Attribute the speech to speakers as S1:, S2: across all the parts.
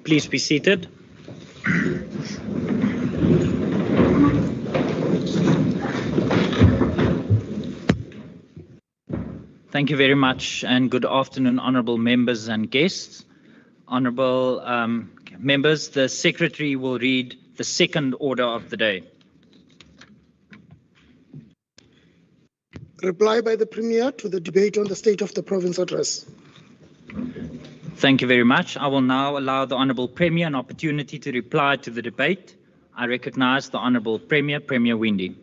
S1: Please be seated. Thank you very much, and good afternoon, honourable members and guests. Honourable members, the Secretary will read the second order of the day.
S2: Reply by the Premier to the debate on the State of the Province address.
S1: Thank you very much. I will now allow the Honourable Premier an opportunity to reply to the debate. I recognise the Honourable Premier, Premier Windy.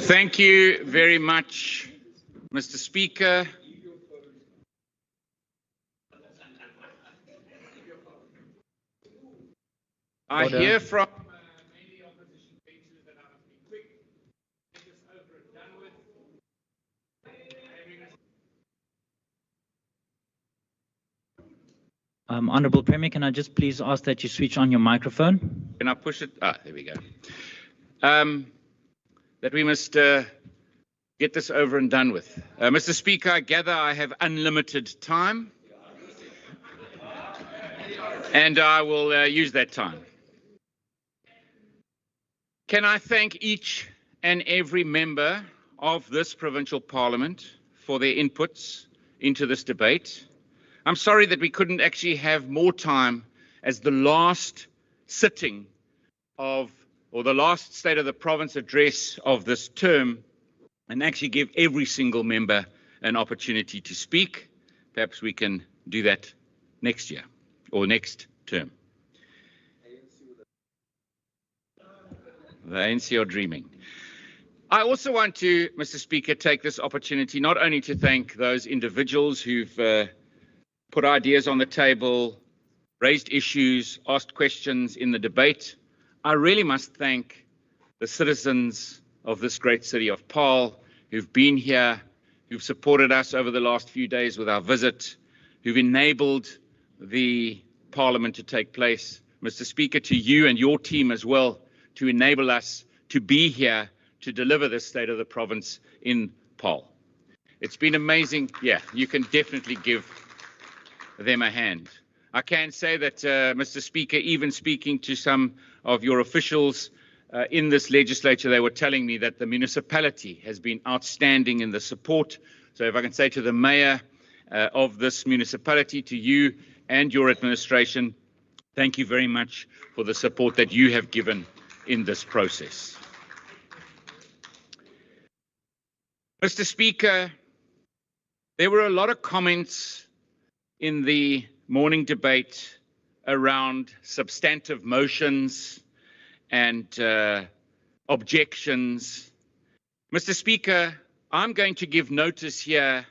S3: Thank you very much, Mr. Speaker. I hear from many opposition benches that I must be quick, get this over and done with.
S1: Honourable Premier, can I just please ask that you switch on your microphone?
S3: Can I push it? Ah, there we go. That we must get this over and done with. Mr. Speaker, I gather I have unlimited time, and I will use that time. Can I thank each and every member of this Provincial Parliament for their inputs into this debate. I'm sorry that we couldn't actually have more time as the last sitting of, or the last State of the Province address of this term, and actually give every single member an opportunity to speak. Perhaps we can do that next year or next term. The ANC are dreaming. I also want to, Mr. Speaker, take this opportunity not only to thank those individuals who've put ideas on the table, raised issues, asked questions in the debate. I really must thank the citizens of this great city of Paarl who've been here, who've supported us over the last few days with our visit, who've enabled the Parliament to take place. Mr. Speaker, to you and your team as well, to enable us to be here to deliver this State of the Province in Paarl. It's been amazing. Yeah, you can definitely give them a hand. I can say that, Mr. Speaker, even speaking to some of your officials in this legislature, they were telling me that the municipality has been outstanding in the support. So if I can say to the mayor of this municipality, to you and your administration, thank you very much for the support that you have given in this process. Mr. Speaker, there were a lot of comments in the morning debate around substantive motions and objections. Mr. Speaker, I'm going to give notice here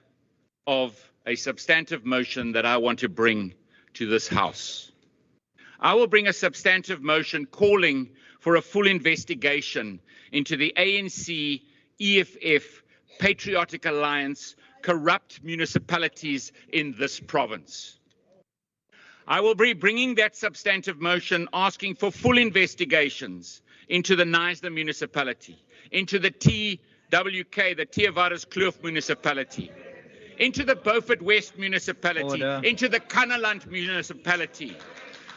S3: of a substantive motion that I want to bring to this House. I will bring a substantive motion calling for a full investigation into the ANC, EFF, Patriotic Alliance, corrupt municipalities in this province. I will be bringing that substantive motion asking for full investigations into the Knysna municipality, into the TWK, the Theewaterskloof municipality, into the Beaufort West municipality, into the Kannaland municipality.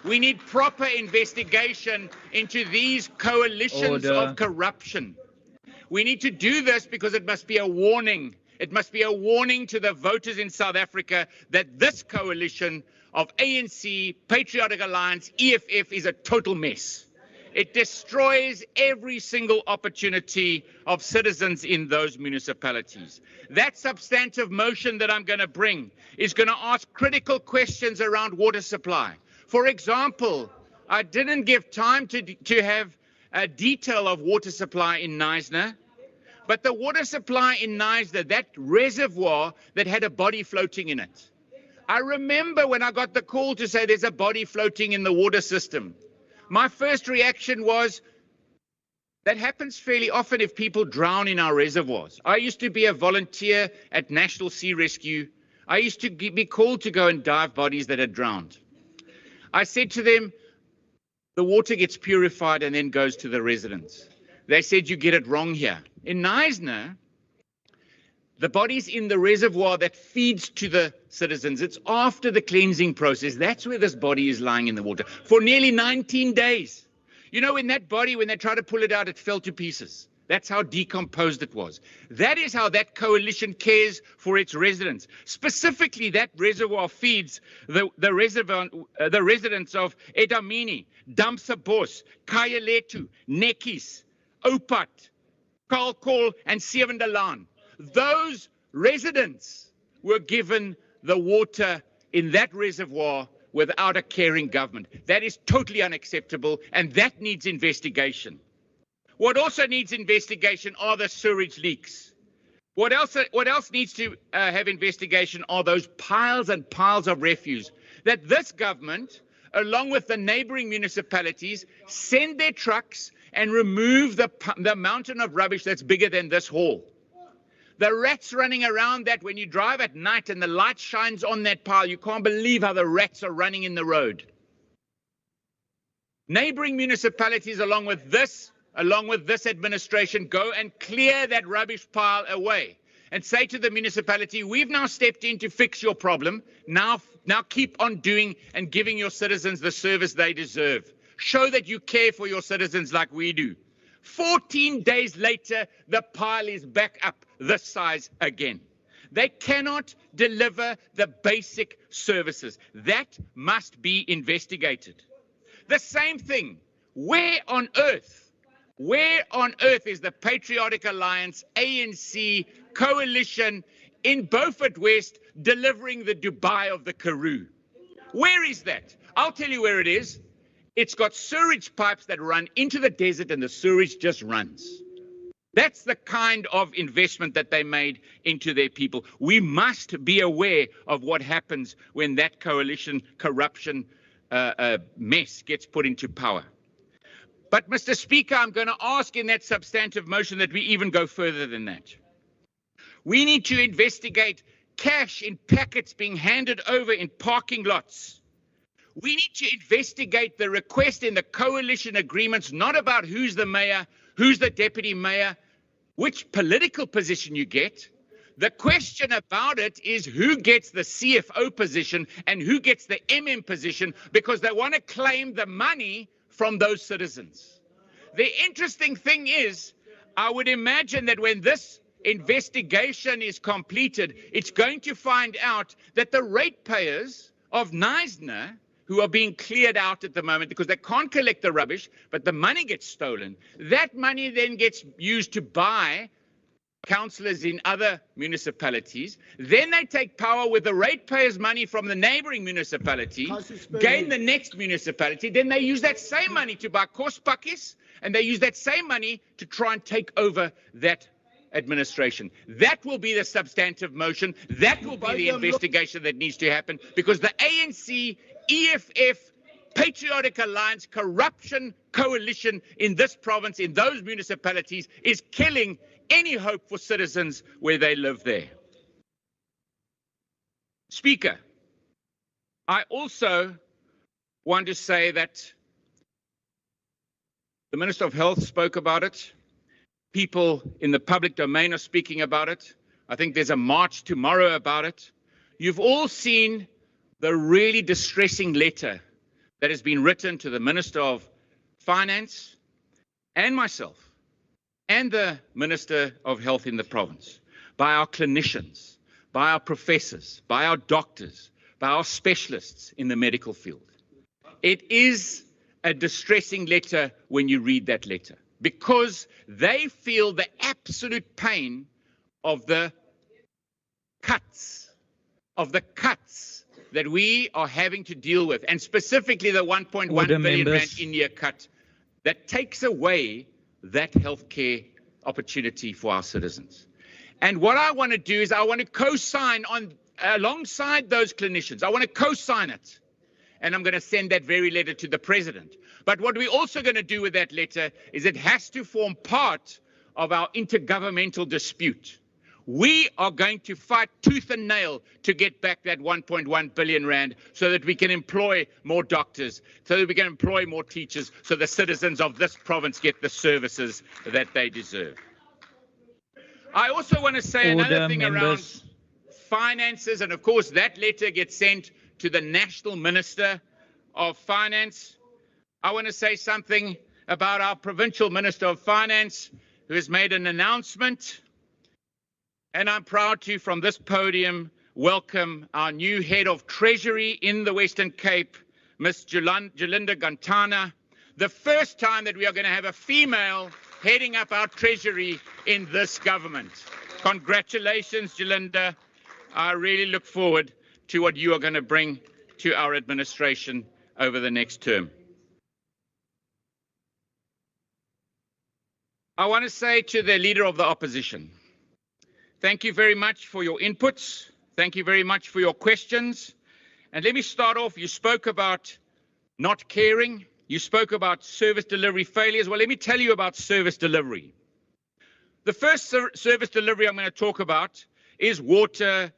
S3: We need proper investigation into these coalitions of corruption. We need to do this because it must be a warning. It must be a warning to the voters in South Africa that this coalition of ANC, Patriotic Alliance, EFF is a total mess. It destroys every single opportunity of citizens in those municipalities. That substantive motion that I'm going to bring is going to ask critical questions around water supply. For example, I didn't give time to have a detail of water supply in Knysna, but the water supply in Knysna, that reservoir that had a body floating in it. I remember when I got the call to say there's a body floating in the water system. My first reaction was, that happens fairly often if people drown in our reservoirs. I used to be a volunteer at National Sea Rescue. I used to be called to go and dive bodies that had drowned. I said to them, the water gets purified and then goes to the residents. They said, you get it wrong here. In Knysna, the body's in the reservoir that feeds to the citizens. It's after the cleansing process. That's where this body is lying in the water for nearly 19 days. You know, in that body, when they tried to pull it out, it fell to pieces. That's how decomposed it was. That is how that coalition cares for its residents. Specifically, that reservoir feeds the residents of Edamini, Damsabos, Kayaletu, Nekis, Opat, Kalkol, and Sevendalaan. Those residents were given the water in that reservoir without a caring government. That is totally unacceptable, and that needs investigation. What also needs investigation are the sewage leaks. What else needs to have investigation are those piles and piles of refuse that this government, along with the neighboring municipalities, send their trucks and remove the mountain of rubbish that's bigger than this hall. The rats running around that, when you drive at night and the light shines on that pile, you can't believe how the rats are running in the road. Neighboring municipalities, along with this administration, go and clear that rubbish pile away and say to the municipality, we've now stepped in to fix your problem. Now keep on doing and giving your citizens the service they deserve. Show that you care for your citizens like we do. 14 days later, the pile is back up this size again. They cannot deliver the basic services. That must be investigated. The same thing, where on earth is the Patriotic Alliance, ANC, coalition in Beaufort West delivering the Dubai of the Karoo? Where is that? I'll tell you where it is. It's got sewage pipes that run into the desert and the sewage just runs. That's the kind of investment that they made into their people. We must be aware of what happens when that coalition corruption mess gets put into power. But, Mr. Speaker, I'm going to ask in that substantive motion that we even go further than that. We need to investigate cash in packets being handed over in parking lots. We need to investigate the request in the coalition agreements, not about who's the mayor, who's the deputy mayor, which political position you get. The question about it is who gets the CFO position and who gets the MM position, because they want to claim the money from those citizens. The interesting thing is, I would imagine that when this investigation is completed, it's going to find out that the ratepayers of Knysna, who are being cleared out at the moment because they can't collect the rubbish, but the money gets stolen. That money then gets used to buy councillors in other municipalities. Then they take power with the ratepayers' money from the neighbouring municipality, gain the next municipality. Then they use that same money to buy kospakkies, and they use that same money to try and take over that administration. That will be the substantive motion. That will be the investigation that needs to happen, because the ANC, EFF, Patriotic Alliance, corruption coalition in this province, in those municipalities, is killing any hope for citizens where they live there. Speaker, I also want to say that the Minister of Health spoke about it. People in the public domain are speaking about it. I think there's a march tomorrow about it. You've all seen the really distressing letter that has been written to the Minister of Finance and myself and the Minister of Health in the province, by our clinicians, by our professors, by our doctors, by our specialists in the medical field. It is a distressing letter when you read that letter, because they feel the absolute pain of the cuts that we are having to deal with, and specifically the 1.1 billion rand in-year cut that takes away that healthcare opportunity for our citizens. And what I want to do is I want to co-sign on alongside those clinicians. I want to co-sign it. And I'm going to send that very letter to the president. But what we're also going to do with that letter is it has to form part of our intergovernmental dispute. We are going to fight tooth and nail to get back that 1.1 billion rand so that we can employ more doctors, so that we can employ more teachers, so the citizens of this province get the services that they deserve. I also want to say another thing around finances, and of course that letter gets sent to the National Minister of Finance. I want to say something about our Provincial Minister of Finance, who has made an announcement. And I'm proud to, from this podium, welcome our new head of Treasury in the Western Cape, Ms. Jalinda Gantana. The first time that we are going to have a female heading up our Treasury in this government. Congratulations, Jalinda. I really look forward to what you are going to bring to our administration over the next term. I want to say to the Leader of the Opposition, thank you very much for your inputs. Thank you very much for your questions. And let me start off. You spoke about not caring. You spoke about service delivery failures. Well, let me tell you about service delivery. The first service delivery I'm going to talk about is water.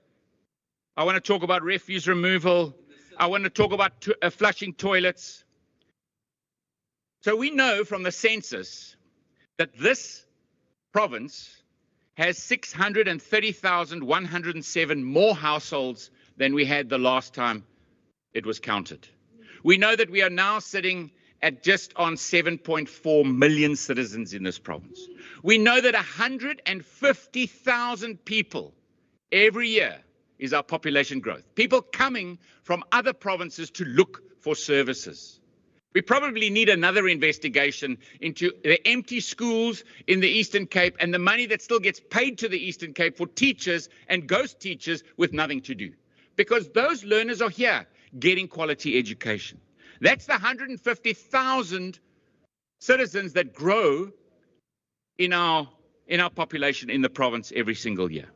S3: I want to talk about refuse removal. I want to talk about flushing toilets. So we know from the census that this province has 630,107 more households than we had the last time it was counted. We know that we are now sitting at just on 7.4 million citizens in this province. We know that 150,000 people every year is our population growth. People coming from other provinces to look for services. We probably need another investigation into the empty schools in the Eastern Cape and the money that still gets paid to the Eastern Cape for teachers and ghost teachers with nothing to do. Because those learners are here getting quality education. That's the 150,000 citizens that grow in our population in the province every single year.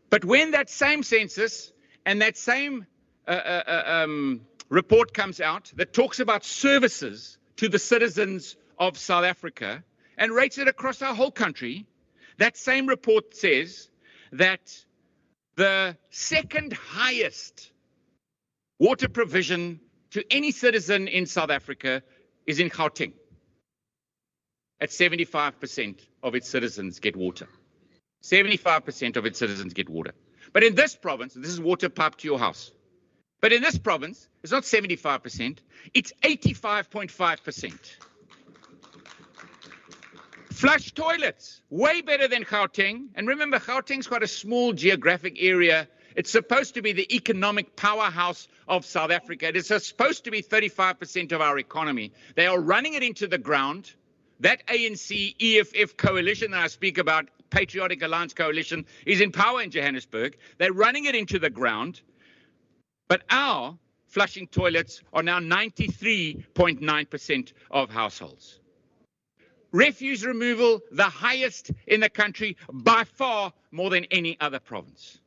S3: But when that same census and that same report comes out that talks about services to the citizens of South Africa and rates it across our whole country, that same report says that the second highest water provision to any citizen in South Africa is in Gauteng. At 75% of its citizens get water. 75% of its citizens get water. But in this province, this is water piped to your house. But in this province, it's not 75%, it's 85.5%. Flush toilets, way better than Gauteng. And remember, Gauteng's quite a small geographic area. It's supposed to be the economic powerhouse of South Africa. It is supposed to be 35% of our economy. They are running it into the ground. That ANC EFF coalition that I speak about, Patriotic Alliance Coalition, is in power in Johannesburg. They're running it into the ground. But our flushing toilets are now 93.9% of households. Refuse removal, the highest in the country, by far more than any other province.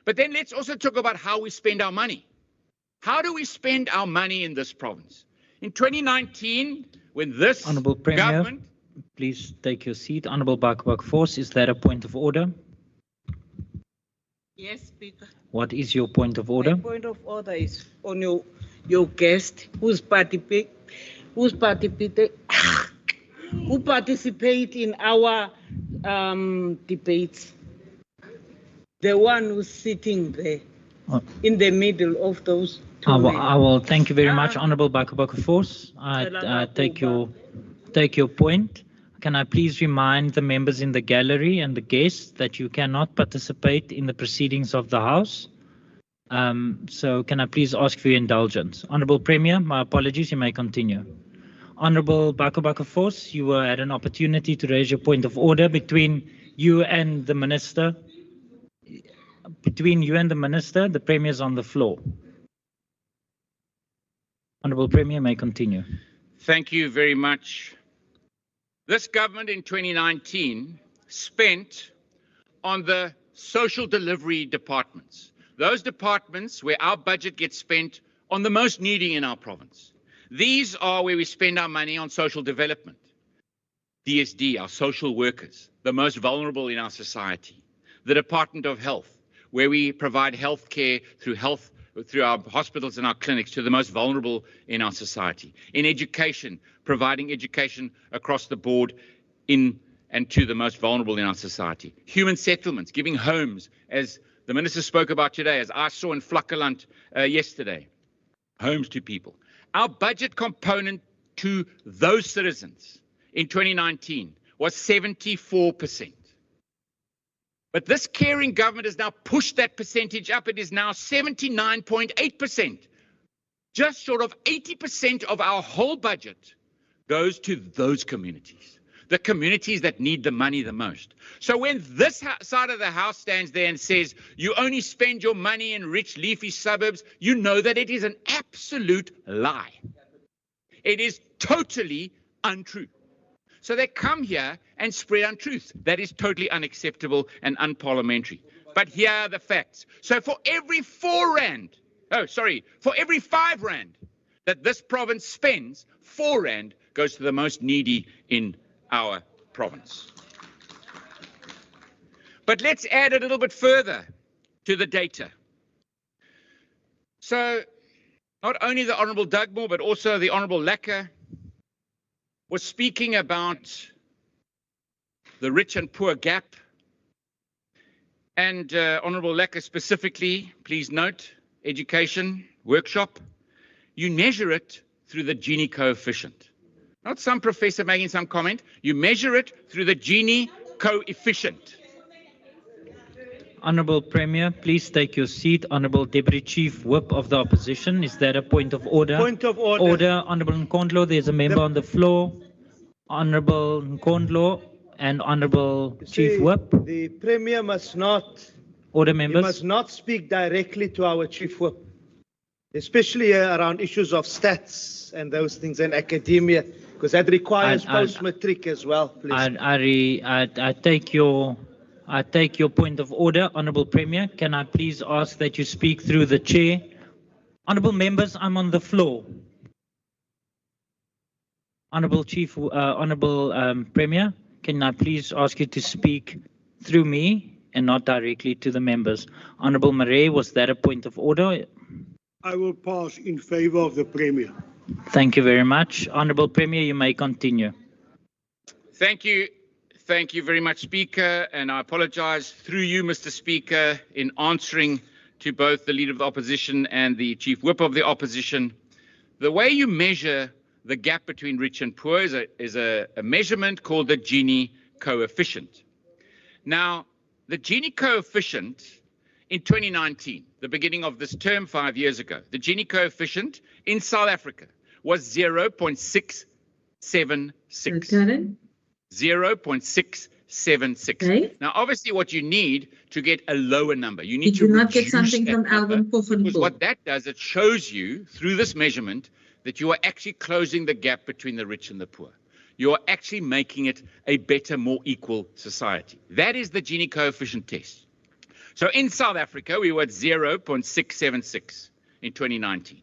S3: But then let's also talk about how we spend our money. How do we spend our money in this province? In 2019, when this
S1: Honourable Premier,
S3: government...
S1: Please take your seat. Honourable Bakabak Force, is that a point of order?
S4: Yes, Speaker.
S1: What is your point of order?
S4: My point of order is on your guest who participate in our debates. The one who's sitting there in the middle of those two men.
S1: I will thank you very much, Honourable Bakabak Force. I take your point. Can I please remind the members in the gallery and the guests that you cannot participate in the proceedings of the House So can I please ask for your indulgence? Honourable Premier, my apologies, you may continue. Honourable Bako Force, you were at an opportunity to raise your point of order between you and the Minister. Between you and the Minister, the Premier is on the floor. Honourable Premier, may continue.
S3: Thank you very much. This government in 2019 spent on the social delivery departments, those departments where our budget gets spent on the most needy in our province. These are where we spend our money on social development. DSD, our social workers, the most vulnerable in our society. The Department of Health, where we provide health care through our hospitals and our clinics to the most vulnerable in our society. In education, providing education across the board in and to the most vulnerable in our society. Human settlements, giving homes, as the Minister spoke about today, as I saw in Vlakkeland yesterday, homes to people. Our budget component to those citizens in 2019 was 74%. But this caring government has now pushed that percentage up. It is now 79.8%. Just short of 80% of our whole budget goes to those communities, the communities that need the money the most. So when this side of the house stands there and says, you only spend your money in rich, leafy suburbs, you know that it is an absolute lie. It is totally untrue. So they come here and spread untruths. That is totally unacceptable and unparliamentary. But here are the facts. So for every for every 5 rand that this province spends, 4 rand goes to the most needy in our province. But let's add a little bit further to the data. So not only the Honourable Dugmore, but also the Honourable Lekker was speaking about the rich and poor gap. And Honourable Lekker specifically, please note, education workshop, you measure it through the Gini coefficient. Not some professor making some comment, you measure it through the Gini coefficient.
S1: Honourable Premier, please take your seat. Honourable Deputy Chief Whip of the Opposition, is that a point of order?
S5: Point of order.
S1: Order. Honourable Nkondlo, there's a member on the floor. Honourable Nkondlo and Honourable Chief Whip.
S5: The Premier must not.
S1: Order, members.
S5: He must not speak directly to our Chief Whip, especially around issues of stats and those things and academia, because that requires post-matric as well, please. I take your point of order, Honourable Premier. Can I please ask that you speak through the chair? Honourable members, I'm on the floor. Honourable Premier, can I please ask you to speak through me and not directly to the members? Honourable Murray, was that a point of order?
S6: I will pass in favour of the Premier.
S1: Thank you very much. Honourable Premier, you may continue.
S3: Thank you. Thank you very much, Speaker. And I apologise through you, Mr. Speaker, in answering to both the Leader of the Opposition and the Chief Whip of the Opposition. The way you measure the gap between rich and poor is a measurement called the Gini coefficient. Now, the Gini coefficient in 2019, the beginning of this term 5 years ago, the Gini coefficient in South Africa was 0.676. 0.676.
S7: Okay.
S3: Now, obviously, what you need to get a lower number, you need to
S7: not get
S3: reduce
S7: something
S3: that
S7: from
S3: number,
S7: Alvin Poffenpoel.
S3: because what that does, it shows you through this measurement that you are actually closing the gap between the rich and the poor. You are actually making it a better, more equal society. That is the Gini coefficient test. So in South Africa, we were at 0.676 in 2019.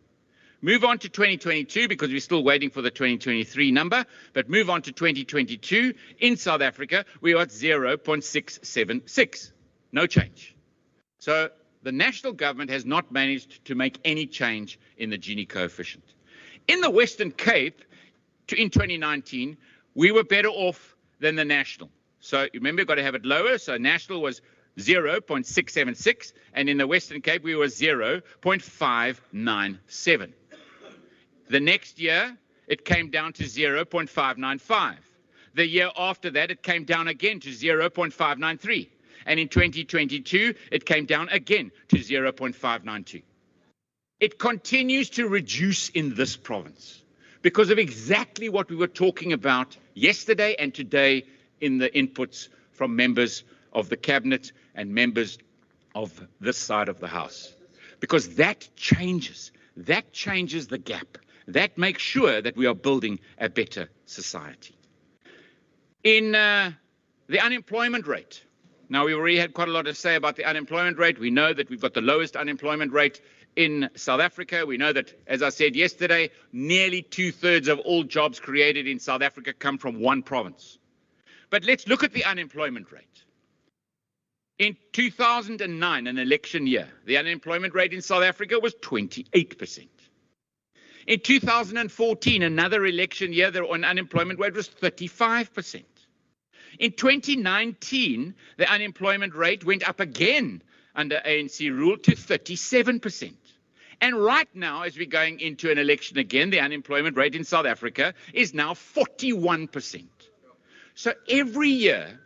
S3: Move on to 2022 because we're still waiting for the 2023 number, but move on to 2022. In South Africa, we are at 0.676. No change. So the national government has not managed to make any change in the Gini coefficient. In the Western Cape, in 2019, we were better off than the national. So remember, you've got to have it lower. So national was 0.676, and in the Western Cape, we were 0.597. The next year, it came down to 0.595. The year after that, it came down again to 0.593. and in 2022, it came down again to 0.592. It continues to reduce in this province because of exactly what we were talking about yesterday and today in the inputs from members of the cabinet and members of this side of the house. Because that changes the gap. That makes sure that we are building a better society. In the unemployment rate, now we already had quite a lot to say about the unemployment rate. We know that we've got the lowest unemployment rate in South Africa. We know that, as I said yesterday, nearly 2/3 of all jobs created in South Africa come from one province. But let's look at the unemployment rate. In 2009, an election year, the unemployment rate in South Africa was 28%. In 2014, another election year, the unemployment rate was 35%. In 2019, the unemployment rate went up again under ANC rule to 37%. And right now, as we're going into an election again, the unemployment rate in South Africa is now 41%. So every year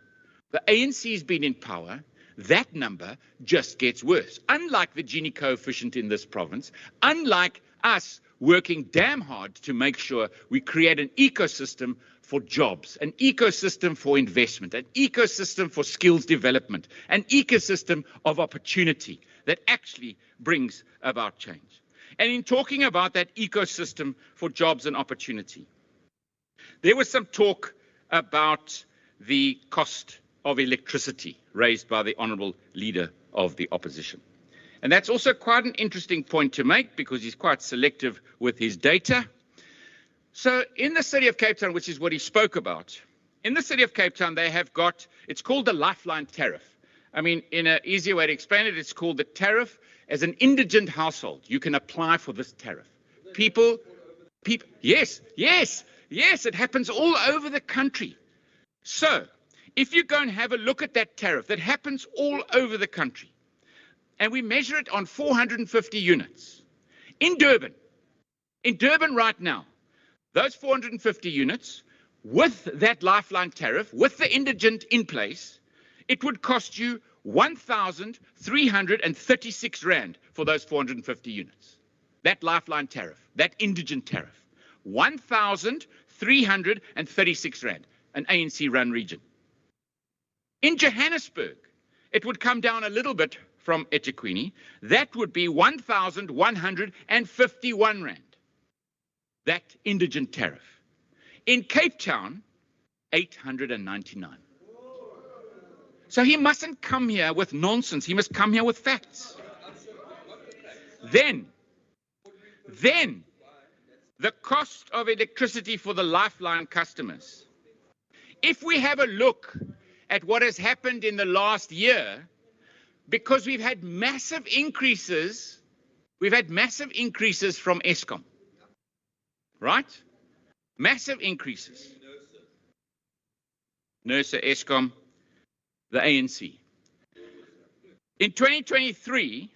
S3: the ANC has been in power, that number just gets worse. Unlike the Gini coefficient in this province, unlike us working damn hard to make sure we create an ecosystem for jobs, an ecosystem for investment, an ecosystem for skills development, an ecosystem of opportunity that actually brings about change. And in talking about that ecosystem for jobs and opportunity, there was some talk about the cost of electricity raised by the Honourable Leader of the Opposition. And that's also quite an interesting point to make because he's quite selective with his data. So in the city of Cape Town, which is what he spoke about, in the city of Cape Town, they have got, it's called the Lifeline Tariff. I mean, in an easier way to explain it, it's called the tariff. As an indigent household, you can apply for this tariff. People, yes, it happens all over the country. So if you go and have a look at that tariff, that happens all over the country, and we measure it on 450 units. In Durban right now, those 450 units, with that Lifeline tariff, with the indigent in place, it would cost you 1,336 Rand for those 450 units. That Lifeline tariff, that indigent tariff, 1,336 Rand, an ANC-run region. In Johannesburg, it would come down a little bit from eThekwini. That would be 1,151 Rand, that indigent tariff. In Cape Town, 899. So he mustn't come here with nonsense. He must come here with facts. Then the cost of electricity for the Lifeline customers. If we have a look at what has happened in the last year, because we've had massive increases from Eskom, right? Massive increases. NERSA, Eskom, the ANC. In 2023,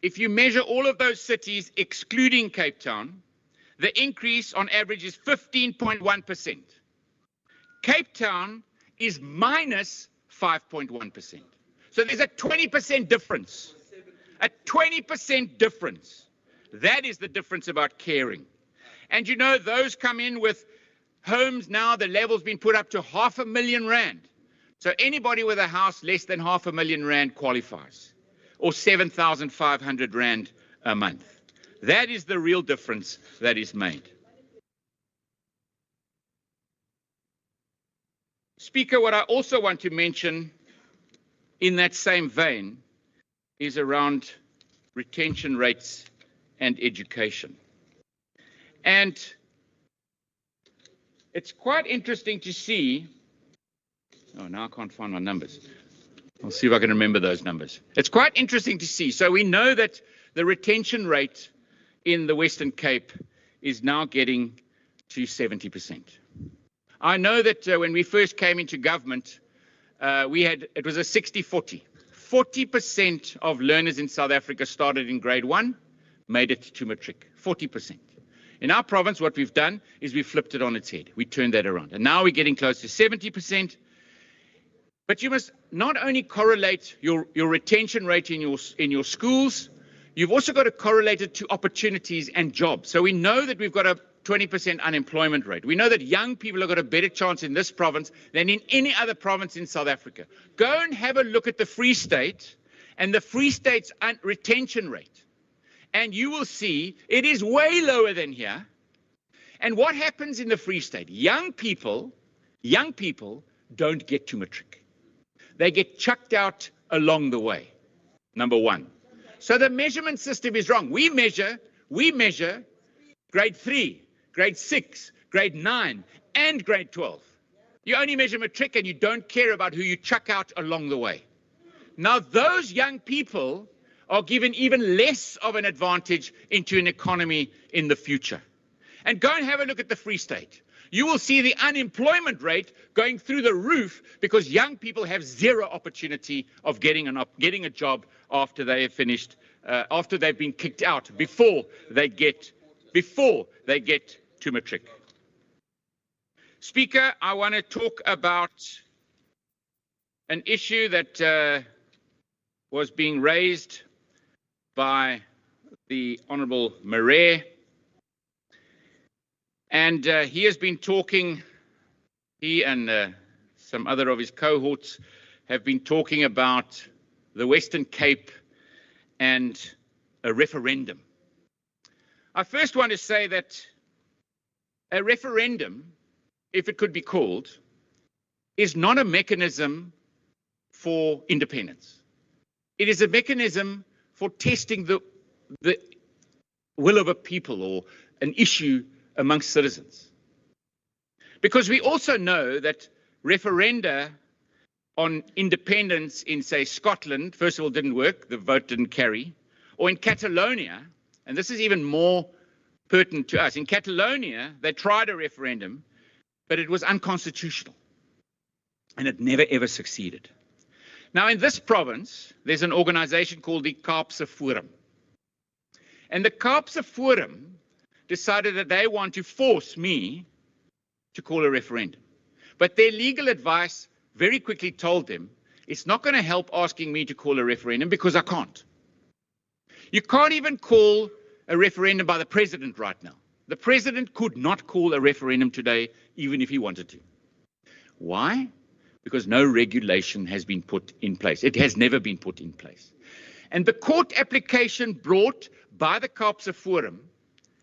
S3: if you measure all of those cities excluding Cape Town, the increase on average is 15.1%. Cape Town is minus 5.1%. So there's a 20% difference. A 20% difference. That is the difference about caring. And you know, those come in with homes now, the level's been put up to R500,000 Rand. So anybody with a house less than R500,000 Rand qualifies, or 7,500 Rand a month. That is the real difference that is made. Speaker, what I also want to mention in that same vein is around retention rates and education. And it's quite interesting to see. Oh, now I can't find my numbers. I'll see if I can remember those numbers. It's quite interesting to see. So we know that the retention rate in the Western Cape is now getting to 70%. I know that when we first came into government, it was a 60-40. 40% of learners in South Africa started in grade 1, made it to matric. 40%. In our province, what we've done is we flipped it on its head. We turned that around. And now we're getting close to 70%. But you must not only correlate your retention rate in your schools, you've also got to correlate it to opportunities and jobs. So we know that we've got a 20% unemployment rate. We know that young people have got a better chance in this province than in any other province in South Africa. Go and have a look at the Free State and the Free State's retention rate, and you will see it is way lower than here. And what happens in the Free State? Young people don't get to matric. They get chucked out along the way, number one. So the measurement system is wrong. We measure grade 3, grade 6, grade 9, and grade 12. You only measure matric and you don't care about who you chuck out along the way. Now those young people are given even less of an advantage into an economy in the future. And go and have a look at the Free State. You will see the unemployment rate going through the roof because young people have zero opportunity of getting a job after they have finished, after they've been kicked out, before they get to matric. Speaker, I want to talk about an issue that was being raised by the Honourable Marais. And he has been talking, he and some other of his cohorts have been talking about the Western Cape and a referendum. I first want to say that a referendum, if it could be called, is not a mechanism for independence. It is a mechanism for testing the will of a people or an issue amongst citizens. Because we also know that referenda on independence in, say, Scotland, first of all, didn't work, the vote didn't carry, or in Catalonia, and this is even more pertinent to us, in Catalonia, they tried a referendum, but it was unconstitutional, and it never ever succeeded. Now, in this province, there's an organization called the Kaapse Forum, and the Kaapse Forum decided that they want to force me to call a referendum. But their legal advice very quickly told them, it's not going to help asking me to call a referendum because I can't. You can't even call a referendum by the president right now. The president could not call a referendum today, even if he wanted to. Why? Because no regulation has been put in place. It has never been put in place. And the court application brought by the Kaapse Forum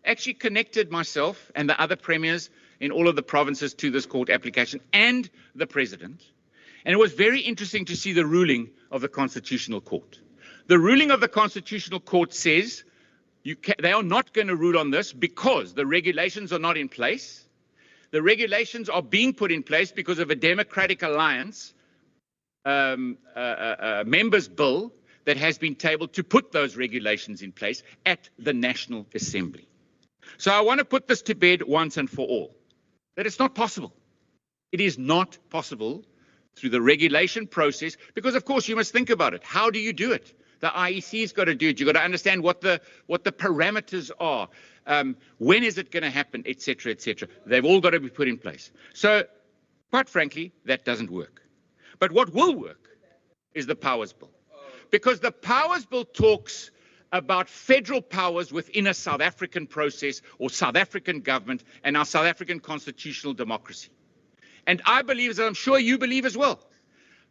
S3: actually connected myself and the other premiers in all of the provinces to this court application and the president. And it was very interesting to see the ruling of the Constitutional Court. The ruling of the Constitutional Court says they are not going to rule on this because the regulations are not in place. The regulations are being put in place because of a Democratic Alliance members' bill that has been tabled to put those regulations in place at the National Assembly. So I want to put this to bed once and for all, that it's not possible. It is not possible through the regulation process, because of course you must think about it. How do you do it? The IEC's got to do it. You've got to understand what the parameters are. When is it going to happen, etc., etc. They've all got to be put in place. So quite frankly, that doesn't work. But what will work is the Powers Bill, because the Powers Bill talks about federal powers within a South African process or South African government and our South African constitutional democracy. And I believe, as I'm sure you believe as well.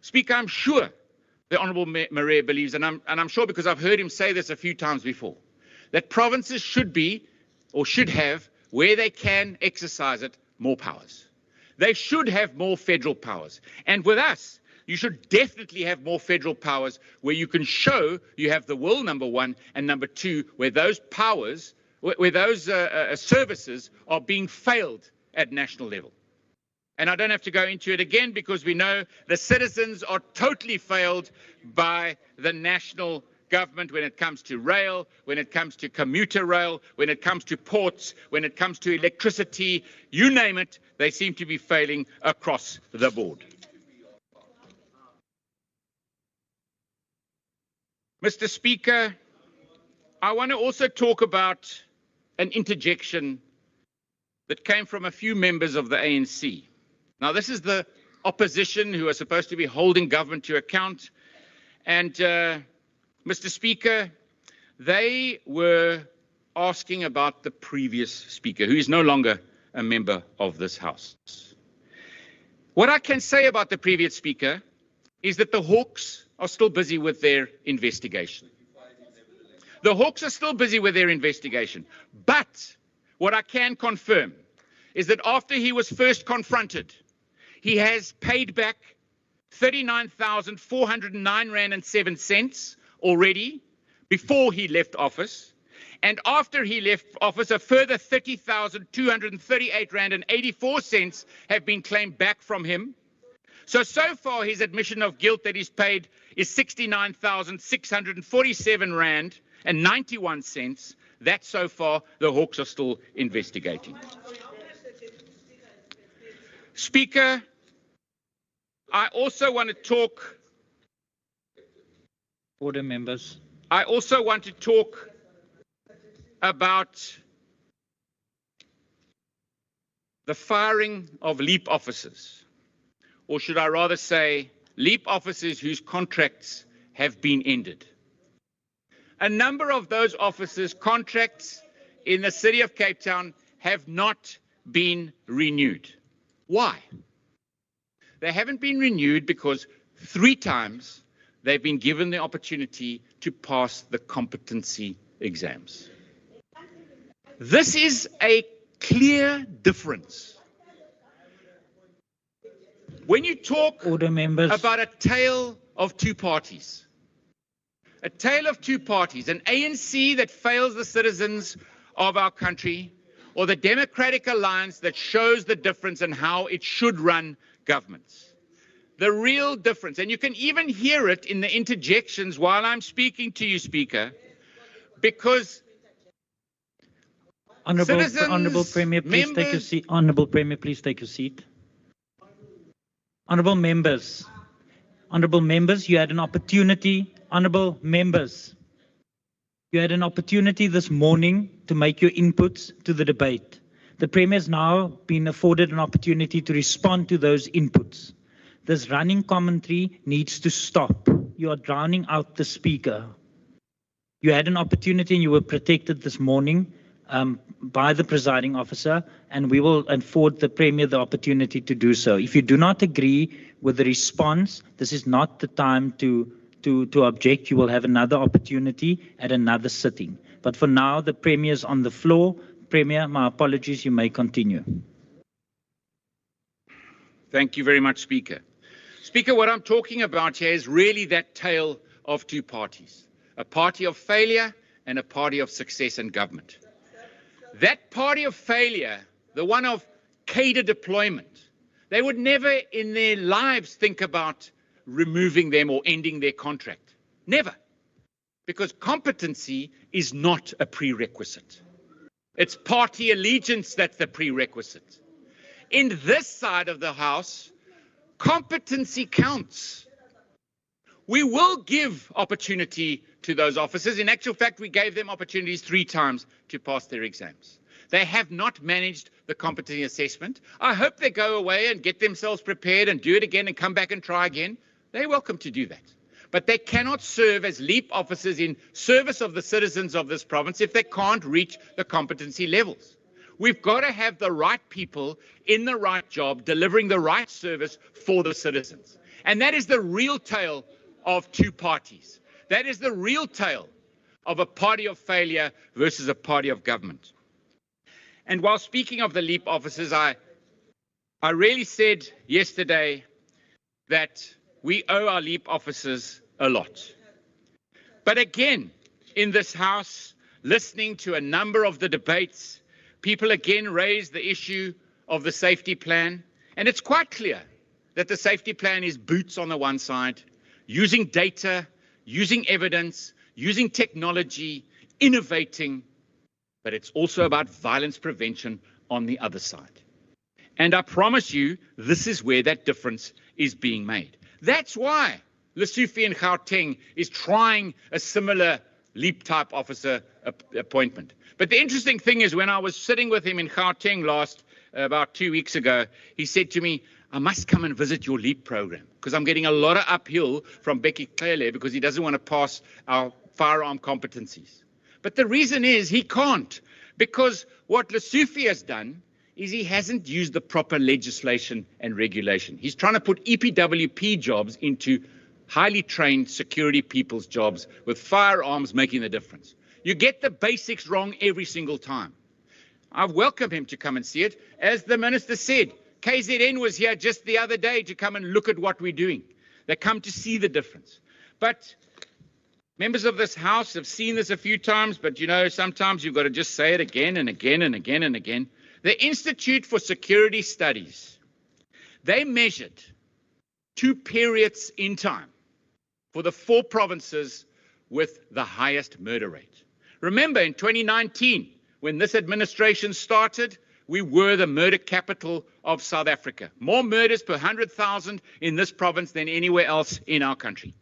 S3: Speaker, I'm sure the Honourable Marais believes, and I'm sure because I've heard him say this a few times before, that provinces should be or should have, where they can exercise it, more powers. They should have more federal powers. And with us, you should definitely have more federal powers where you can show you have the will, number one, and number two, where those powers, where those services are being failed at national level. And I don't have to go into it again because we know the citizens are totally failed by the national government when it comes to rail, when it comes to commuter rail, when it comes to ports, when it comes to electricity, you name it, they seem to be failing across the board. Mr. Speaker, I want to also talk about an interjection that came from a few members of the ANC. Now, this is the opposition who are supposed to be holding government to account. And Mr. Speaker, they were asking about the previous Speaker, who is no longer a member of this House. What I can say about the previous Speaker is that the Hawks are still busy with their investigation. The Hawks are still busy with their investigation. But what I can confirm is that after he was first confronted, he has paid back 39,409 rand and 7 cents already before he left office. And after he left office, a further 30,238 rand and 84 cents have been claimed back from him. So far, his admission of guilt that he's paid is 69,647 rand and 91 cents. That so far, the Hawks are still investigating. Speaker, I also want to talk.
S1: Order, members.
S3: I also want to talk about the firing of LEAP officers, or should I rather say LEAP officers whose contracts have been ended. A number of those officers' contracts in the city of Cape Town have not been renewed. Why? They haven't been renewed because 3 times they've been given the opportunity to pass the competency exams. This is a clear difference. When you talk
S1: Order, members.
S3: about a tale of two parties, an ANC that fails the citizens of our country, or the Democratic Alliance that shows the difference in how it should run governments. The real difference, and you can even hear it in the interjections while I'm speaking to you, Speaker, because
S1: Honourable Premier, please take your seat. Honourable Premier, please take your seat. Honourable members, you had an opportunity. Honourable members, you had an opportunity this morning to make your inputs to the debate. The Premier has now been afforded an opportunity to respond to those inputs. This running commentary needs to stop. You are drowning out the Speaker. You had an opportunity and you were protected this morning by the presiding officer, and we will afford the Premier the opportunity to do so. If you do not agree with the response, this is not the time to object. You will have another opportunity at another sitting. But for now, the Premier is on the floor. Premier, my apologies, you may continue.
S3: Thank you very much, Speaker. Speaker, what I'm talking about here is really that tale of two parties, a party of failure and a party of success in government. That party of failure, the one of cadre deployment, they would never in their lives think about removing them or ending their contract. Never. Because competency is not a prerequisite. It's party allegiance that's the prerequisite. In this side of the House, competency counts. We will give opportunity to those officers. In actual fact, we gave them opportunities 3 times to pass their exams. They have not managed the competency assessment. I hope they go away and get themselves prepared and do it again and come back and try again. They're welcome to do that. But they cannot serve as LEAP officers in service of the citizens of this province if they can't reach the competency levels. We've got to have the right people in the right job, delivering the right service for the citizens. And that is the real tale of two parties. That is the real tale of a party of failure versus a party of government. And while speaking of the LEAP officers, I really said yesterday that we owe our LEAP officers a lot. But again, in this House, listening to a number of the debates, people again raise the issue of the safety plan. And it's quite clear that the safety plan is boots on the one side, using data, using evidence, using technology, innovating, but it's also about violence prevention on the other side. And I promise you, this is where that difference is being made. That's why Lesotho in Gauteng is trying a similar LEAP-type officer appointment. But the interesting thing is, when I was sitting with him in Gauteng about 2 weeks ago, he said to me, I must come and visit your LEAP program because I'm getting a lot of uphill from Becky Clele because he doesn't want to pass our firearm competencies. But the reason is he can't, because what Lesotho has done is he hasn't used the proper legislation and regulation. He's trying to put EPWP jobs into highly trained security people's jobs with firearms making the difference. You get the basics wrong every single time. I welcome him to come and see it. As the minister said, KZN was here just the other day to come and look at what we're doing. They come to see the difference. But members of this House have seen this a few times, but you know, sometimes you've got to just say it again and again and again and again. The Institute for Security Studies, they measured 2 periods in time for the 4 provinces with the highest murder rate. Remember, in 2019, when this administration started, we were the murder capital of South Africa. More murders per 100,000 in this province than anywhere else in our country.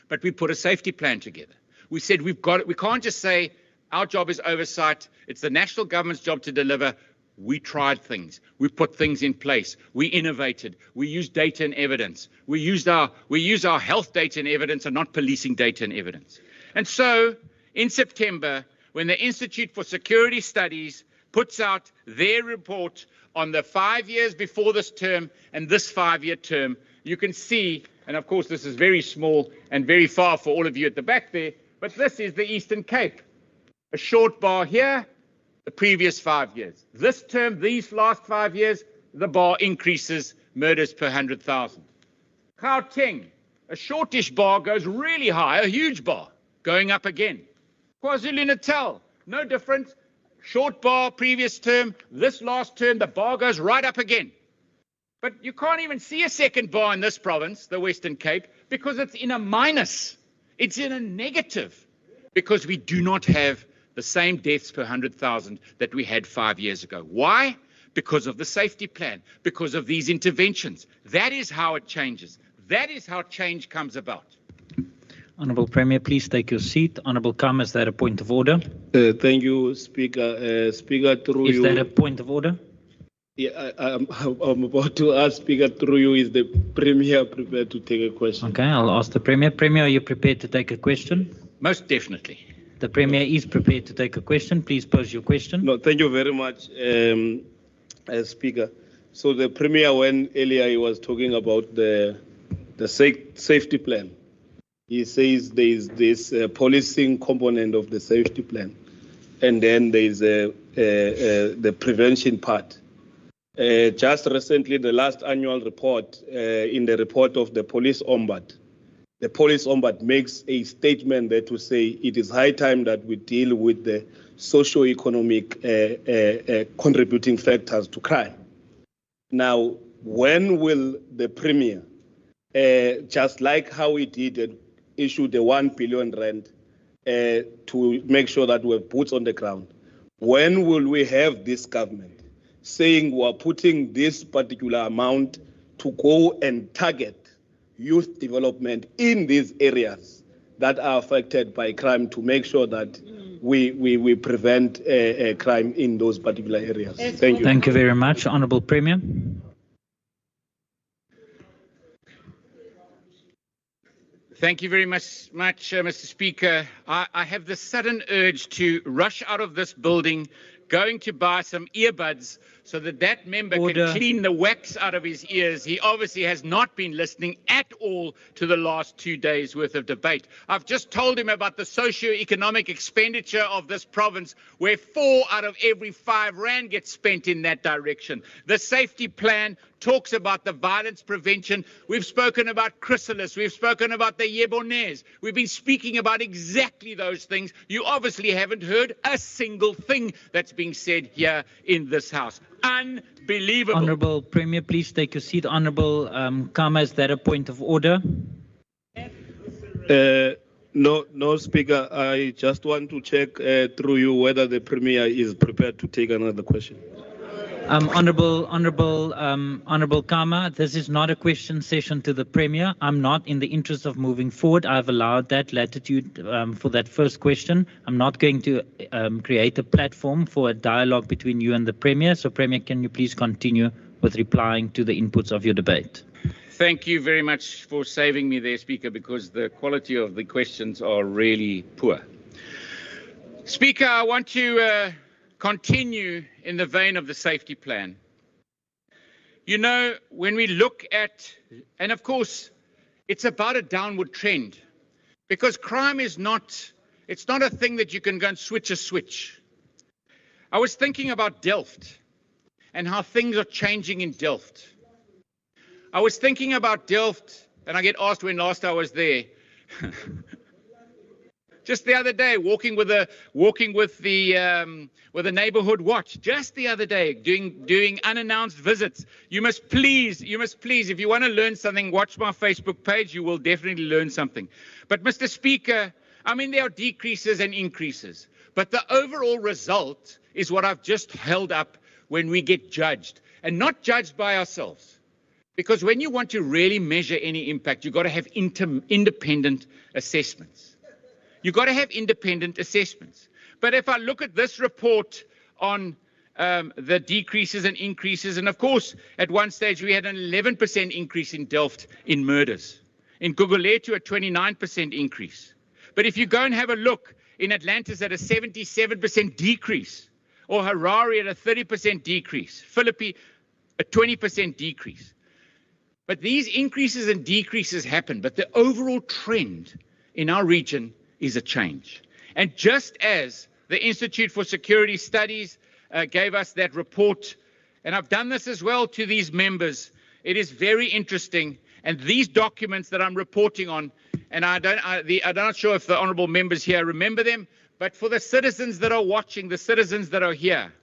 S3: But we put a safety plan together. We said we've got it. We can't just say our job is oversight. It's the national government's job to deliver. We tried things. We put things in place. We innovated. We used data and evidence. We use our health data and evidence and not policing data and evidence. And so in September, when the Institute for Security Studies puts out their report on the 5 years before this term and this 5-year term, you can see, and of course this is very small and very far for all of you at the back there, but this is the Eastern Cape. A short bar here, the previous 5 years. This term, these last 5 years, the bar increases murders per 100,000. Gauteng, a shortish bar goes really high, a huge bar, going up again. KwaZulu-Natal, no different. Short bar previous term, this last term, the bar goes right up again. But you can't even see a second bar in this province, the Western Cape, because it's in a minus. It's in a negative, because we do not have the same deaths per 100,000 that we had 5 years ago. Why? Because of the safety plan, because of these interventions. That is how it changes. That is how change comes about.
S1: Honourable Premier, please take your seat. Honourable Kama, is that a point of order?
S7: Thank you, Speaker. Speaker, through you.
S1: Is that a point of order?
S7: Yeah, I'm about to ask Speaker through you. Is the Premier prepared to take a question?
S1: Okay, I'll ask the Premier. Premier, are you prepared to take a question?
S3: Most definitely.
S1: The Premier is prepared to take a question. Please pose your question.
S7: No, thank you very much, Speaker. So the Premier, when earlier he was talking about the safety plan, he says there is this policing component of the safety plan, and then there is the prevention part. Just recently, the last annual report, in the report of the police ombudsman, the police ombudsman makes a statement there to say it is high time that we deal with the socio-economic contributing factors to crime. Now, when will the Premier, just like how he did, issue the 1 billion rand to make sure that we have boots on the ground, when will we have this government saying we are putting this particular amount to go and target youth development in these areas that are affected by crime to make sure that we prevent crime in those particular areas? Thank you.
S1: Thank you very much. Honourable Premier.
S3: Thank you very much, Mr. Speaker. I have the sudden urge to rush out of this building, going to buy some earbuds so that member can clean the wax out of his ears. He obviously has not been listening at all to the last 2 days worth of debate. I've just told him about the socio-economic expenditure of this province, where 4 out of every 5 rand gets spent in that direction. The safety plan talks about the violence prevention. We've spoken about chrysalis. We've spoken about the Yebones. We've been speaking about exactly those things. You obviously haven't heard a single thing that's being said here in this House. Unbelievable.
S1: Honourable Premier, please take your seat. Honourable Kama, is that a point of order?
S7: No, Speaker. I just want to check through you whether the Premier is prepared to take another question.
S1: Honourable Kama, this is not a question session to the Premier. I'm not, in the interest of moving forward, I've allowed that latitude for that first question. I'm not going to create a platform for a dialogue between you and the Premier. So, Premier, can you please continue with replying to the inputs of your debate.
S3: Thank you very much for saving me there, Speaker, because the quality of the questions are really poor. Speaker, I want to continue in the vein of the safety plan. You know, when we look at, and of course, it's about a downward trend, because crime is not, it's not a thing that you can go and switch a switch. I was thinking about Delft and how things are changing in Delft. I was thinking about Delft, and I get asked when last I was there. Just the other day, walking with the neighborhood watch. Just the other day, doing unannounced visits. You must please, if you want to learn something, watch my Facebook page. You will definitely learn something. But Mr. Speaker, I mean, there are decreases and increases, but the overall result is what I've just held up when we get judged, and not judged by ourselves. Because when you want to really measure any impact, you've got to have independent assessments. You've got to have independent assessments. But if I look at this report on the decreases and increases, and of course, at one stage we had an 11% increase in Delft in murders. In Gugulethu, a 29% increase. But if you go and have a look, in Atlantis at a 77% decrease, or Harare at a 30% decrease, Philippi a 20% decrease. But these increases and decreases happen, but the overall trend in our region is a change. And just as the Institute for Security Studies gave us that report, and I've done this as well to these members, it is very interesting. And these documents that I'm reporting on, and I'm not sure if the honourable members here remember them, but for the citizens that are watching, the citizens that are here,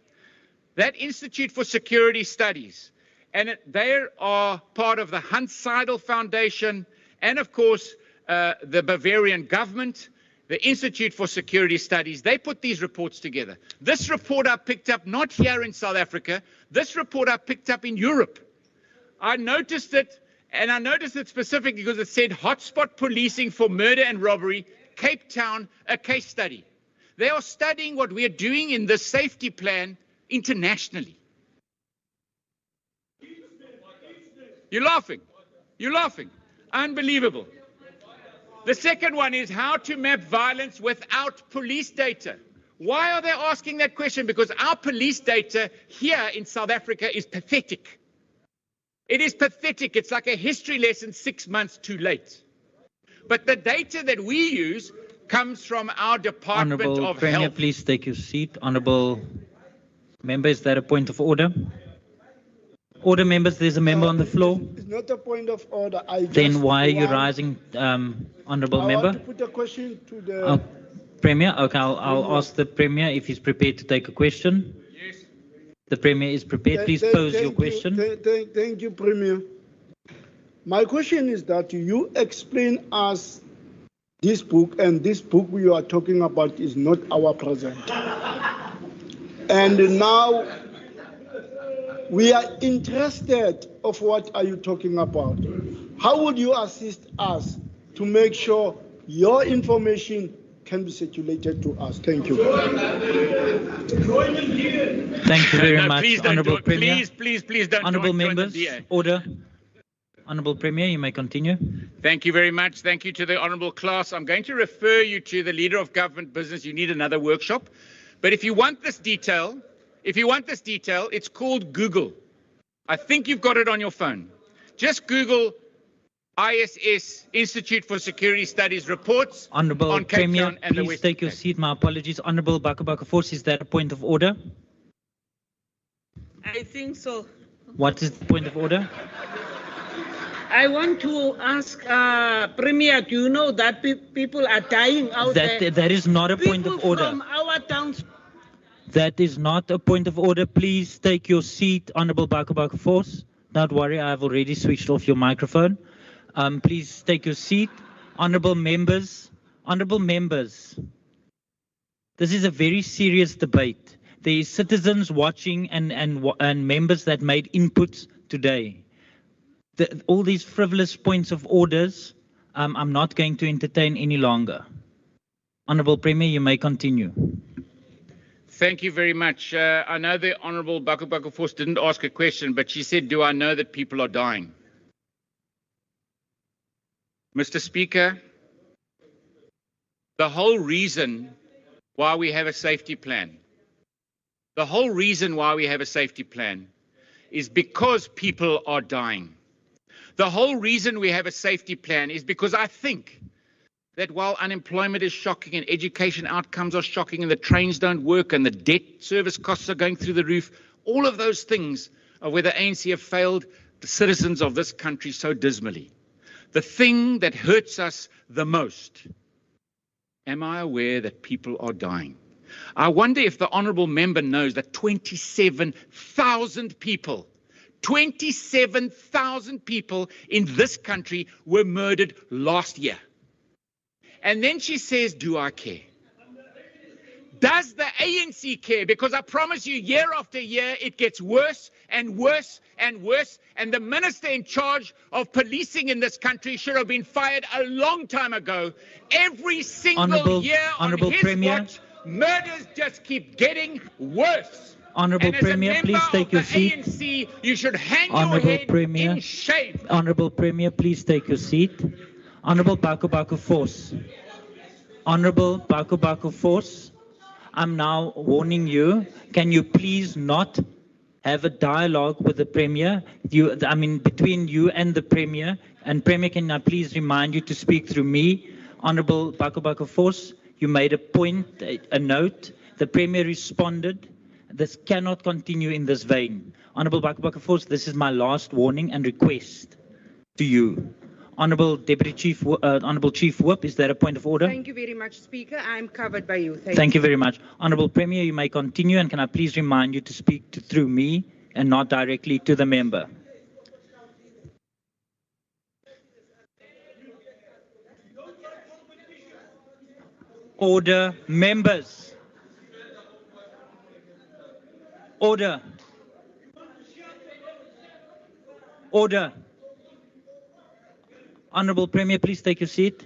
S3: that Institute for Security Studies, and they are part of the Hans Seidel Foundation, and of course, the Bavarian government, the Institute for Security Studies, they put these reports together. This report I picked up not here in South Africa, this report I picked up in Europe. I noticed it, and I noticed it specifically because it said hotspot policing for murder and robbery, Cape Town, a case study. They are studying what we are doing in the safety plan internationally. You're laughing. You're laughing. Unbelievable. The second one is how to map violence without police data. Why are they asking that question? Because our police data here in South Africa is pathetic. It is pathetic. It's like a history lesson 6 months too late. But the data that we use comes from our Department
S1: Honourable
S3: of
S1: Premier,
S3: Health.
S1: please take your seat. Honourable Member, is that a point of order? Order, members, there's a member on the floor.
S2: It's not a point of order.
S1: Then why are you rising, Honourable Member?
S2: I want to put a question to the...
S1: Premier, okay, I'll ask the Premier if he's prepared to take a question.
S3: Yes.
S1: The Premier is prepared. Please pose your question.
S2: Thank you, Premier. My question is that you explain us this book, and this book we are talking about is not our present. And now we are interested of what are you talking about. How would you assist us to make sure your information can be circulated to us? Thank you.
S1: Thank you very
S3: No,
S1: much,
S3: please don't
S1: Honourable
S3: do it.
S1: Premier.
S3: Please don't
S1: Honourable
S3: join the
S1: members,
S3: DA.
S1: order. Honourable Premier, you may continue.
S3: Thank you very much. Thank you to the honourable class. I'm going to refer you to the Leader of Government Business. You need another workshop. But if you want this detail, it's called Google. I think you've got it on your phone. Just Google ISS, Institute for Security Studies reports
S1: Honourable
S3: on Cape
S1: Premier,
S3: Town and the
S1: please
S3: Western
S1: take your
S3: Cape.
S1: seat. My apologies. Honourable Bakabaka Force, is that a point of order?
S4: I think so.
S1: What is the point of order?
S4: I want to ask Premier, do you know that people are dying out there?
S1: That is not a point of
S4: People
S1: order.
S4: from our towns.
S1: That is not a point of order. Please take your seat, Honourable Bakabaka Force. Don't worry, I've already switched off your microphone. Please take your seat. Honourable members, this is a very serious debate. There is citizens watching and members that made inputs today. All these frivolous points of orders, I'm not going to entertain any longer. Honourable Premier, you may continue.
S3: Thank you very much. I know the Honourable Baku Force didn't ask a question, but she said, do I know that people are dying? Mr. Speaker, the whole reason why we have a safety plan, is because people are dying. The whole reason we have a safety plan is because I think that while unemployment is shocking and education outcomes are shocking and the trains don't work and the debt service costs are going through the roof, all of those things are where the ANC have failed the citizens of this country so dismally. The thing that hurts us the most, am I aware that people are dying? I wonder if the honourable member knows that 27,000 people in this country were murdered last year. And then she says, do I care? Does the ANC care? Because I promise you, year after year, it gets worse and worse and worse. And the minister in charge of policing in this country should have been fired a long time ago. Every single year on his watch, murders just keep getting worse.
S1: Honourable Premier, please take your seat.
S3: ANC, you should hang your head in shame.
S1: Honourable Premier, please take your seat. Honourable Baku Force. Honourable Baku Force, I'm now warning you. Can you please not have a dialogue with the Premier? Between you and the Premier. And Premier, can I please remind you to speak through me? Honourable Baku Force, you made a point, a note. The Premier responded. This cannot continue in this vein. Honourable Baku Force, this is my last warning and request to you. Honourable Chief Whip, is there a point of order?
S8: Thank you very much, Speaker. I'm covered by you.
S1: Thank you very much. Honourable Premier, you may continue, and can I please remind you to speak through me and not directly to the member? Order, members. Order. Order. Honourable Premier, please take your seat.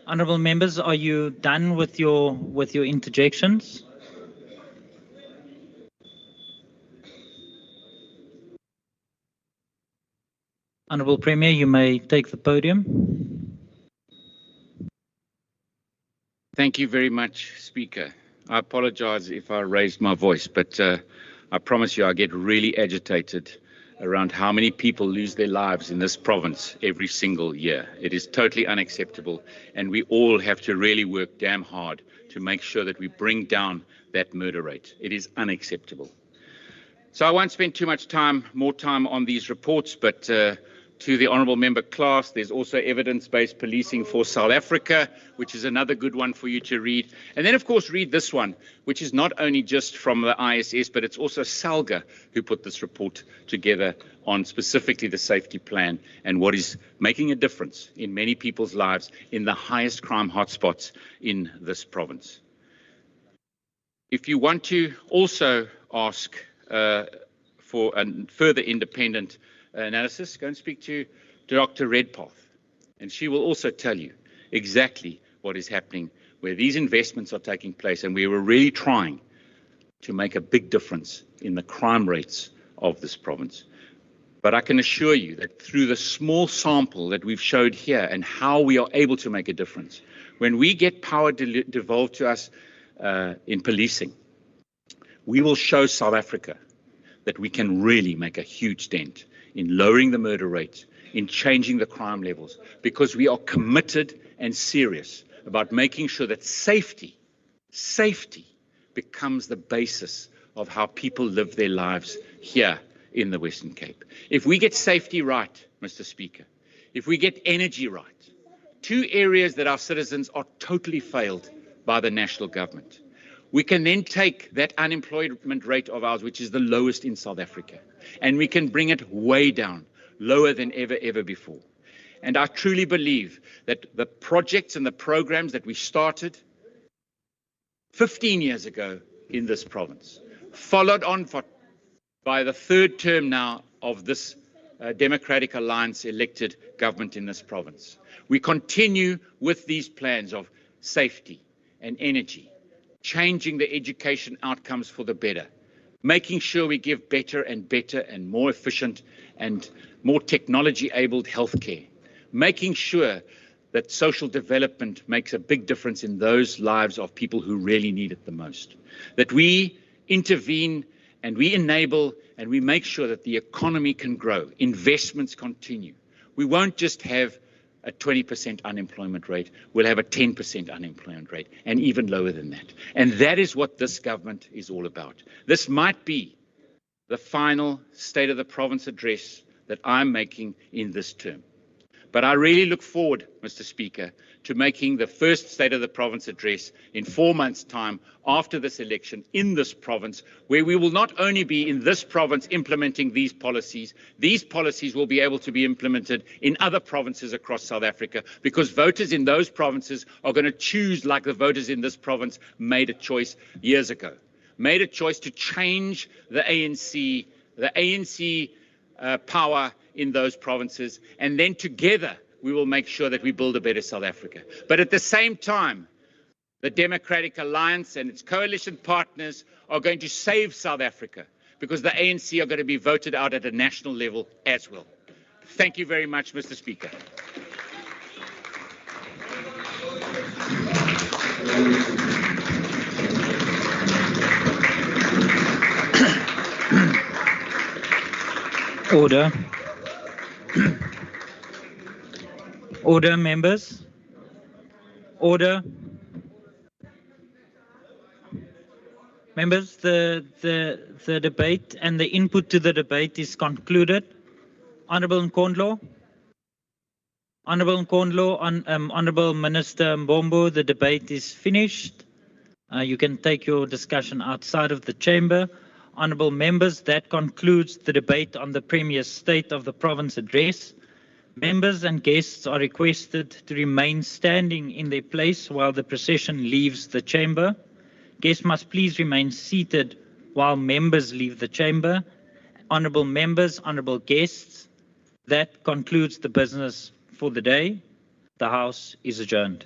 S1: Honourable members, are you done with your interjections? Honourable Premier, you may take the podium.
S3: Thank you very much, Speaker. I apologise if I raised my voice, but I promise you I get really agitated around how many people lose their lives in this province every single year. It is totally unacceptable, and we all have to really work damn hard to make sure that we bring down that murder rate. It is unacceptable. So I won't spend too much more time on these reports, but to the Honourable Member Klaas, there's also evidence-based policing for South Africa, which is another good one for you to read. And then, of course, read this one, which is not only just from the ISS, but it's also Salga who put this report together on specifically the safety plan and what is making a difference in many people's lives in the highest crime hotspots in this province. If you want to also ask for a further independent analysis, go and speak to Dr. Redpath, and she will also tell you exactly what is happening, where these investments are taking place, and we were really trying to make a big difference in the crime rates of this province. But I can assure you that through the small sample that we've showed here and how we are able to make a difference, when we get power devolved to us in policing, we will show South Africa that we can really make a huge dent in lowering the murder rates, in changing the crime levels, because we are committed and serious about making sure that safety becomes the basis of how people live their lives here in the Western Cape. If we get safety right, Mr. Speaker, if we get energy right, two areas that our citizens are totally failed by the national government, we can then take that unemployment rate of ours, which is the lowest in South Africa, and we can bring it way down, lower than ever before. And I truly believe that the projects and the programs that we started 15 years ago in this province, followed on by the third term now of this Democratic Alliance elected government in this province. We continue with these plans of safety and energy, changing the education outcomes for the better, making sure we give better and more efficient and more technology-abled healthcare, making sure that social development makes a big difference in those lives of people who really need it the most, that we intervene and we enable and we make sure that the economy can grow, investments continue. We won't just have a 20% unemployment rate, we'll have a 10% unemployment rate, and even lower than that. And that is what this government is all about. This might be the final State of the Province address that I'm making in this term. But I really look forward, Mr. Speaker, to making the first State of the Province address in 4 months' time after this election in this province, where we will not only be in this province implementing these policies will be able to be implemented in other provinces across South Africa, because voters in those provinces are going to choose like the voters in this province made a choice years ago, made a choice to change the ANC power in those provinces, and then together we will make sure that we build a better South Africa. But at the same time, the Democratic Alliance and its coalition partners are going to save South Africa, because the ANC are going to be voted out at a national level as well. Thank you very much, Mr. Speaker.
S1: Order. Order, members. Order. Members, the debate and the input to the debate is concluded. Honourable Nkondlo. Honourable Nkondlo, Honourable Minister Mbombo, the debate is finished. You can take your discussion outside of the chamber. Honourable members, that concludes the debate on the Premier's State of the Province address. Members and guests are requested to remain standing in their place while the procession leaves the chamber. Guests must please remain seated while members leave the chamber. Honourable members, honourable guests, that concludes the business for the day. The House is adjourned.